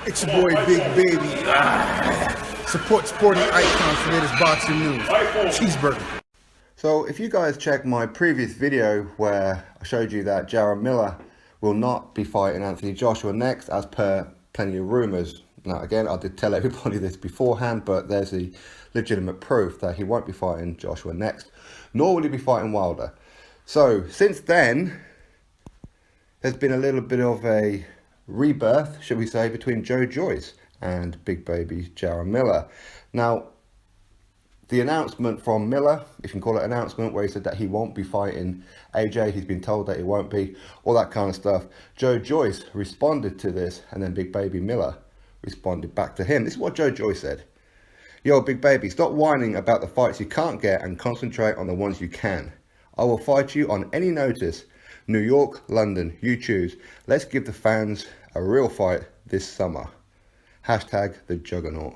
It's your boy Big Baby. Support sporting icons for latest boxing news. Cheeseburger. So if you guys check my previous video where I showed you that Jarrell Miller will not be fighting Anthony Joshua next, as per plenty of rumours. Now again, I did tell everybody this beforehand, but there's the legitimate proof that he won't be fighting Joshua next, nor will he be fighting Wilder. So since then, there's been a little bit of a rebirth, should we say, between Joyce and big baby Jarrell Miller. Now, the announcement from Miller, if you can call it an announcement, where he said that he won't be fighting AJ, he's been told that he won't be, all that kind of stuff. Joyce responded to this, and then big baby Miller responded back to him. This is what Joyce said. Yo, big baby, stop whining about the fights you can't get and concentrate on the ones you can. I will fight you on any notice. New York, London, you choose. Let's give the fans a real fight this summer. Hashtag the Juggernaut.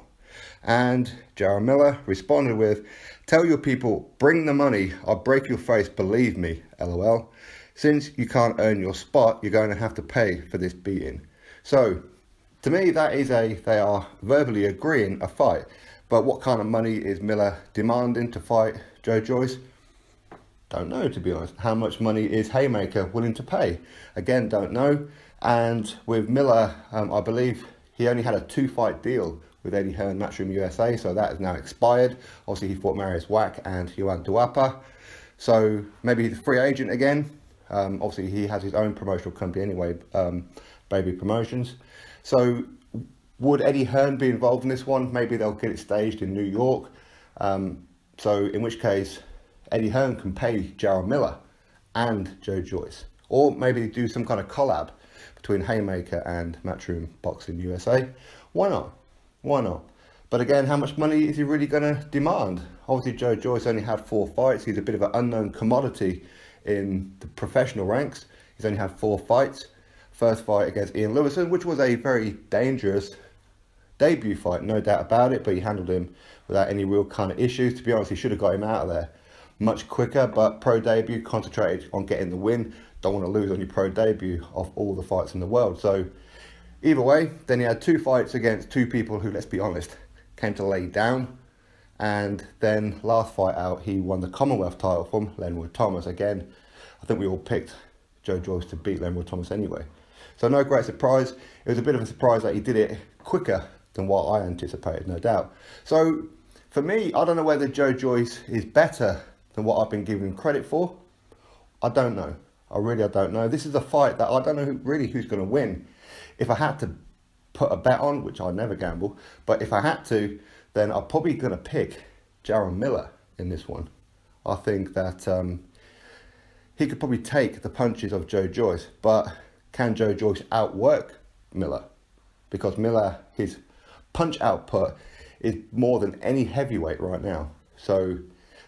And Jarrell Miller responded with, tell your people, bring the money, I'll break your face, believe me, LOL. Since you can't earn your spot, you're going to have to pay for this beating. So, to me, that is they are verbally agreeing a fight. But what kind of money is Miller demanding to fight Joyce? Don't know, to be honest. How much money is Haymaker willing to pay? Again, don't know. And with Miller, I believe he only had a 2-fight deal with Eddie Hearn Matchroom USA, so that is now expired. Obviously, he fought Marius Wack and Joan Duapa. So maybe he's a free agent again. Obviously, he has his own promotional company anyway, Baby Promotions. So would Eddie Hearn be involved in this one? Maybe they'll get it staged in New York. So in which case, Eddie Hearn can pay Jarrell Miller and Joyce. Or maybe do some kind of collab between Haymaker and Matchroom Boxing USA. Why not? Why not? But again, how much money is he really going to demand? Obviously, Joyce only had 4 fights. He's a bit of an unknown commodity in the professional ranks. He's only had 4 fights. First fight against Ian Lewison, which was a very dangerous debut fight, no doubt about it, but he handled him without any real kind of issues. To be honest, he should have got him out of there much quicker, but pro debut, concentrated on getting the win. Don't want to lose on your pro debut of all the fights in the world. So either way, then he had 2 fights against 2 people who, let's be honest, came to lay down. And then last fight out, he won the Commonwealth title from Lenwood Thomas. Again, I think we all picked Joyce to beat Lenwood Thomas anyway. So no great surprise. It was a bit of a surprise that he did it quicker than what I anticipated, no doubt. So for me, I don't know whether Joyce is better than what I've been giving him credit for. I don't know. I don't know. This is a fight that I don't know who's going to win. If I had to put a bet on, which I never gamble, but if I had to, then I'm probably going to pick Jarrell Miller in this one. I think that he could probably take the punches of Joyce, but can Joyce outwork Miller? Because Miller, his punch output is more than any heavyweight right now. So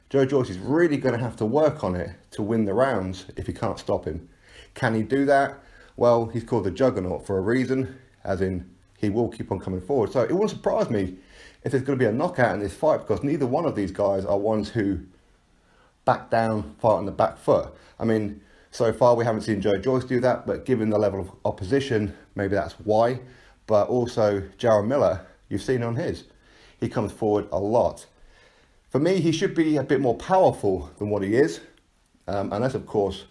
Joyce is really going to have to work on it to win the rounds if he can't stop him. Can he do that? Well, he's called the Juggernaut for a reason, as in he will keep on coming forward. So it wouldn't surprise me if there's going to be a knockout in this fight, because neither one of these guys are ones who back down, fight on the back foot. I mean, so far we haven't seen Joyce do that, but given the level of opposition, maybe that's why. But also Jarrell Miller, you've seen on his. He comes forward a lot. For me, he should be a bit more powerful than what he is. Unless, of course,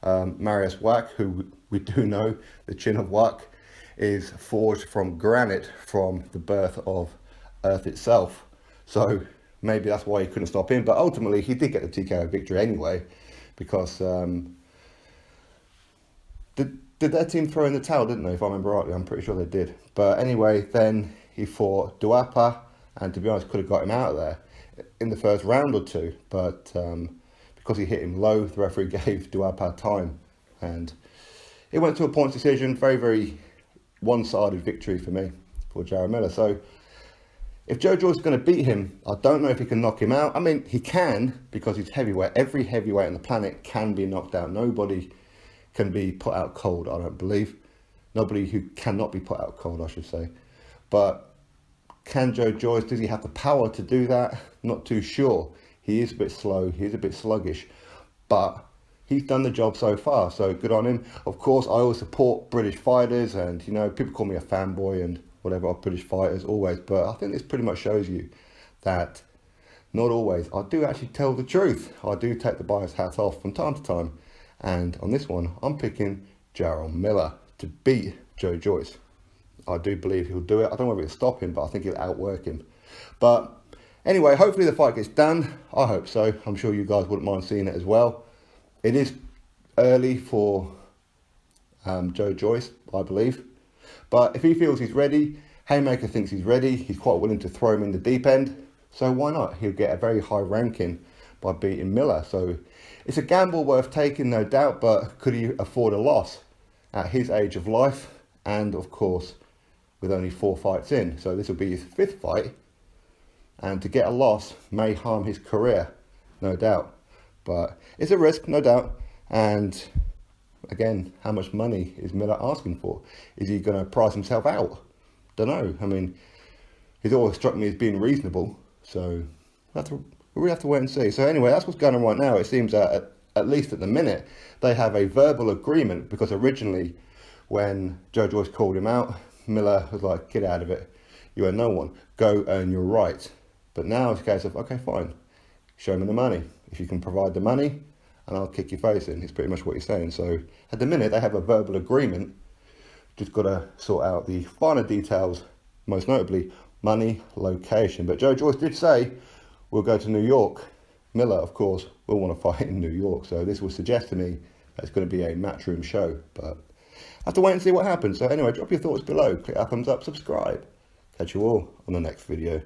Marius Wack, who we do know, the chin of Wack, is forged from granite from the birth of Earth itself. So maybe that's why he couldn't stop him. But ultimately, he did get the TKO victory anyway, because did their team throw in the towel, didn't they? If I remember rightly, I'm pretty sure they did. But anyway, then he fought Duapa, and to be honest, could have got him out of there in the first round or 2, but because he hit him low, the referee gave Duapa time, and it went to a points decision. Very, very one-sided victory for me, for Jarrell Miller. So if Joyce is going to beat him, I don't know if he can knock him out. I mean, he can, because he's heavyweight. Every heavyweight on the planet can be knocked out. Nobody can be put out cold, I don't believe. Nobody who cannot be put out cold, I should say. But can Joyce, does he have the power to do that? Not too sure. He is a bit slow, he is a bit sluggish, but he's done the job so far, so good on him. Of course, I always support British fighters, and you know, people call me a fanboy, and whatever, of British fighters always, but I think this pretty much shows you that not always. I do actually tell the truth. I do take the bias hat off from time to time, and on this one, I'm picking Jarrell Miller to beat Joyce. I do believe he'll do it. I don't know whether it'll stop him, but I think he'll outwork him. But anyway, hopefully the fight gets done. I hope so. I'm sure you guys wouldn't mind seeing it as well. It is early for Joyce, I believe. But if he feels he's ready, Haymaker thinks he's ready, he's quite willing to throw him in the deep end. So why not? He'll get a very high ranking by beating Miller. So it's a gamble worth taking, no doubt, but could he afford a loss at his age of life? And of course, with only 4 fights in. So this will be his 5th fight. And to get a loss may harm his career, no doubt. But it's a risk, no doubt. And again, how much money is Miller asking for? Is he going to price himself out? Don't know. I mean, he's always struck me as being reasonable. So we have to wait and see. So anyway, that's what's going on right now. It seems that at least at the minute, they have a verbal agreement, because originally when Joyce called him out, Miller was like, get out of it. You are no one. Go earn your right. But now it's a case of, okay, fine. Show me the money. If you can provide the money, and I'll kick your face in. It's pretty much what he's saying. So at the minute, they have a verbal agreement. Just got to sort out the finer details, most notably money, location. But Joyce did say, we'll go to New York. Miller, of course, will want to fight in New York. So this will suggest to me that it's going to be a matchroom show. But I have to wait and see what happens. So anyway, drop your thoughts below. Click that thumbs up, subscribe. Catch you all on the next video.